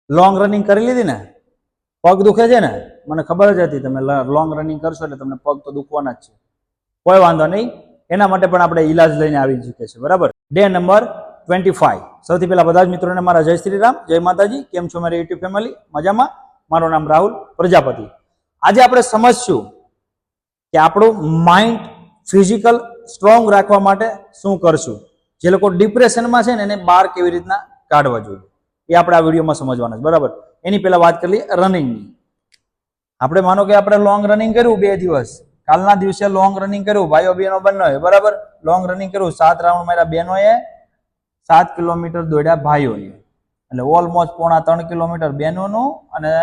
Long running કરી લીધી ને, પગ દુખે છે ને, મને ખબર જ હતી તમે લોંગ રનિંગ કરશો એટલે તમને પગ તો દુખવાના જ છે, કોઈ વાંધો નહીં. એના માટે પણ આપણે ઈલાજ લઈને આવી ચૂકે છે, બરાબર. Day number 25. સૌથી પહેલા બધા જ મિત્રોને મારા જય શ્રી રામ, જય માતાજી. કેમ છો મારી યુટ્યુબ ફેમિલી? મજામાં? મારું નામ રાહુલ પ્રજાપતિ. આજે આપણે સમજશું કે આપણું માઇન્ડ ફિઝિકલ સ્ટ્રોંગ રાખવા માટે શું કરશું. જે લોકો ડિપ્રેશનમાં છે ને એને બહાર કેવી રીતના કાઢવા જોઈએ એ આપણે આ વિડીયોમાં સમજવાના છે, બરાબર. એની પહેલા વાત કરી લઈએ રનિંગની. આપણે માનો કે આપણે લોંગ રનિંગ કર્યું 2 દિવસ, કાલના દિવસે લોંગ રનિંગ કર્યું, ભાઈઓ બહેનો બંને, બરાબર. લોંગ રનિંગ કર્યું, 7 રાઉન્ડ માર્યા બહેનોએ, 7 કિલોમીટર દોડ્યા ભાઈઓએ, એટલે ઓલમોસ્ટ 3.5 કિલોમીટર બહેનોનું અને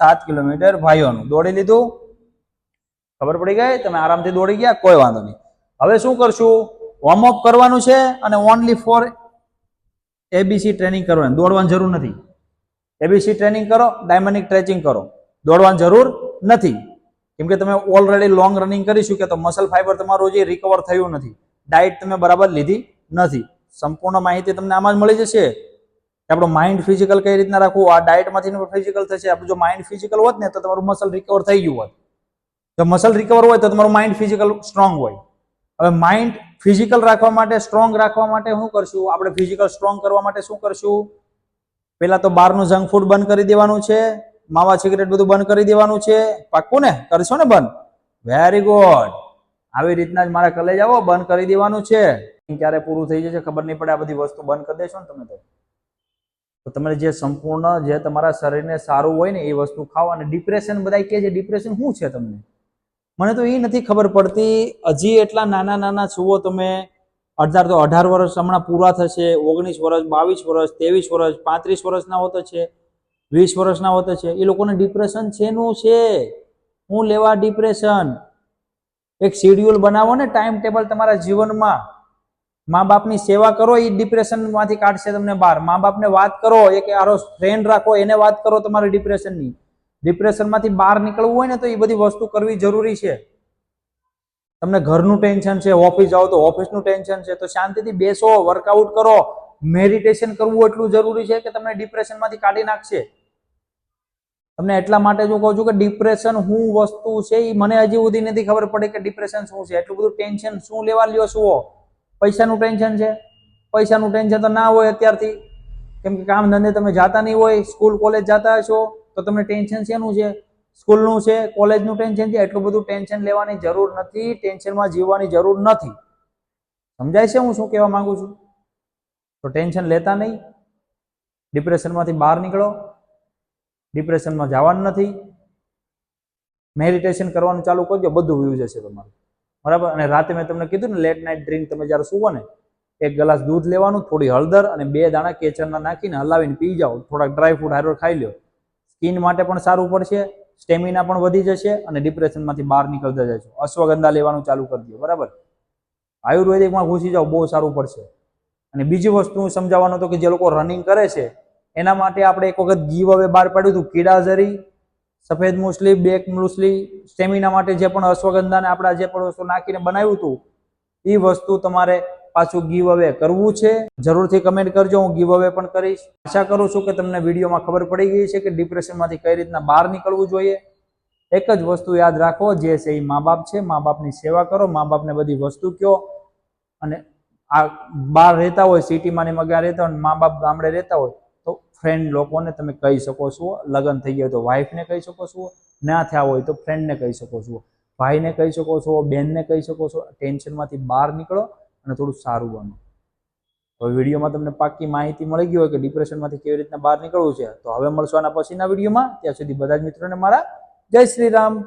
7 કિલોમીટર ભાઈઓનું દોડી લીધું. ખબર પડી ગઈ? તમે આરામથી દોડી ગયા, કોઈ વાંધો નહીં. હવે શું કરશું? વોર્મઅપ કરવાનું છે અને ઓનલી ફોર એબીસી ટ્રેનિંગ કરવાની, દોડવાની જરૂર નથી. એબીસી ટ્રેનિંગ કરો, ડાયમંડિક સ્ટ્રેચિંગ કરો, દોડવાની જરૂર નથી. કેમ કે તમે ઓલરેડી લોંગ રનિંગ કરી ચૂક્યા, તો મસલ ફાઈબર તમારું જે રિકવર થયું નથી, ડાયટ તમે બરાબર લીધી નથી. સંપૂર્ણ માહિતી તમને આમાં જ મળી જશે કે આપણું માઇન્ડ ફિઝિકલ કઈ રીતના રાખવું. આ ડાયટમાંથી ફિઝિકલ થશે. આપણું જો માઇન્ડ ફિઝિકલ હોત ને તો તમારું મસલ રિકવર થઈ ગયું હોત. જો મસલ રિકવર હોય તો તમારું માઇન્ડ ફિઝિકલ સ્ટ્રોંગ હોય. હવે માઇન્ડ ફિઝિકલ રાખવા માટે, સ્ટ્રોંગ રાખવા માટે શું કરશું? આપણે ફિઝિકલ સ્ટ્રોંગ કરવા માટે શું કરશું? પહેલા તો બહારનું જંક ફૂડ બંધ કરી દેવાનું છે, માવા સિગરેટ બધું બંધ કરી દેવાનું છે. પાક્કું ને? કરશો ને બંધ? Very good. આવી રીતના જ મારા કલેજ આવો, બંધ કરી દેવાનું છે. ક્યારે પૂરું થઈ જશે ખબર નહીં પડે. આ બધી વસ્તુ બંધ કરી દેશો ને તમે તો તમારે જે સંપૂર્ણ જે તમારા શરીરને સારું હોય ને એ વસ્તુ ખાઓ. અને ડિપ્રેશન બધા કહે છે, ડિપ્રેશન શું છે તમને? મને તો એ નથી ખબર પડતી. હજી એટલા નાના નાના છુઓ તમે, 18 વર્ષ હમણાં પૂરા થશે, 19 વર્ષ, 22 વર્ષ, 23 વર્ષ, 35 વર્ષના હોતો છે, 20 વર્ષના હોતો છે. એ લોકોને ડિપ્રેશન શેનું છે? હું લેવા ડિપ્રેશન? એક શેડ્યુલ બનાવો ને, ટાઈમ ટેબલ તમારા જીવનમાં. મા બાપની સેવા કરો, એ ડિપ્રેશનમાંથી કાઢશે તમને બહાર. મા બાપને વાત કરો, એક આરો ફ્રેન્ડ રાખો, એને વાત કરો તમારી ડિપ્રેશનની. ડિપ્રેશનમાંથી બહાર નીકળવું હોય ને તો એ બધી વસ્તુ કરવી જરૂરી છે. તમને ઘરનું ટેન્શન છે, ઓફિસ જાઓ તો ઓફિસનું ટેન્શન છે, તો શાંતિથી બેસો, વર્કઆઉટ કરો, મેડિટેશન કરવું એટલું જરૂરી છે કે તમને ડિપ્રેશનમાંથી કાઢી નાખશે. તમને એટલા માટે જો કહું છું કે ડિપ્રેશન શું વસ્તુ છે એ મને હજી સુધી નથી ખબર પડી કે ડિપ્રેશન શું છે. એટલું બધું ટેન્શન શું લેવા લ્યો છો? પૈસાનું ટેન્શન છે? પૈસાનું ટેન્શન તો ના હોય અત્યારથી, કેમ કે કામ ધંધે તમે જાતા નહીં હોય, સ્કૂલ કોલેજ જતા હશો તો તમને ટેન્શન શેનું છે? સ્કૂલનું છે, કોલેજનું ટેન્શન છે. એટલું બધું ટેન્શન લેવાની જરૂર નથી, ટેન્શનમાં જીવવાની જરૂર નથી. સમજાય છે હું શું કહેવા માંગુ છું? તો ટેન્શન લેતા નહીં, ડિપ્રેશનમાંથી બહાર નીકળો. ડિપ્રેશનમાં જવાનું નથી, મેડિટેશન કરવાનું ચાલુ કરજો, બધું વ્યૂ જશે તમારું, બરાબર. અને રાતે મેં તમને કીધું ને, લેટ નાઇટ ડ્રિંક તમે જ્યારે સુવો ને, 1 ગ્લાસ દૂધ લેવાનું, થોડી હળદર અને 2 દાણા કેચરના નાખીને હલાવીને પી જાઓ. થોડાક ડ્રાય ફ્રૂટ હારો ખાઈ લો. સ્કિન માટે પણ સારું પડશે, સ્ટેમિના પણ વધી જશે અને ડિપ્રેશનમાંથી બહાર નીકળતા જશો. અશ્વગંધા લેવાનું ચાલુ કરી દો, બરાબર. આયુર્વેદિકમાં ઘૂસી જાઓ, બહુ સારું પડશે. અને બીજી વસ્તુ હું સમજાવવાનો હતો કે જે લોકો રનિંગ કરે છે એના માટે આપણે એક વખત ગીવ અવે બહાર પાડ્યું હતું. કીડાઝરી, સફેદ મુસલી, બ્લેક મુસલી, સ્ટેમિના માટે જે પણ અશ્વગંધાને આપણા જે પણ વસ્તુ નાખીને બનાવ્યું હતું એ વસ્તુ તમારે પાછું ગીવ અવે કરવું છે. જરૂરથી કમેન્ટ કરજો, હું ગીવ અવે પણ કરીશ. આશા કરું છું કે તમને વિડીયોમાં ખબર પડી ગઈ છે કે ડિપ્રેશનમાંથી કઈ રીતના બહાર નીકળવું જોઈએ. એક જ વસ્તુ યાદ રાખો, જે છે એ મા બાપ છે. મા બાપની સેવા કરો, મા બાપને બધી વસ્તુ કહો. અને આ બહાર રહેતા હોય, સિટીમાં ને મગા રહેતા હોય, મા બાપ ગામડે રહેતા હોય તો ફ્રેન્ડ લોકોને તમે કહી શકો છો. લગ્ન થઈ ગયા હોય તો વાઈફને કહી શકો છો, ના થયા હોય તો ફ્રેન્ડને કહી શકો છો, ભાઈને કહી શકો છો, બેનને કહી શકો છો. ટેન્શનમાંથી બહાર નીકળો અને થોડું સારું બનો. હવે વિડીયોમાં તમને પાક્કી માહિતી મળી ગઈ હોય કે ડિપ્રેશનમાંથી કેવી રીતના બહાર નીકળવું છે. તો હવે મળશું આના પછીના વિડીયોમાં. ત્યાં સુધી બધા જ મિત્રોને મારા જય શ્રી રામ.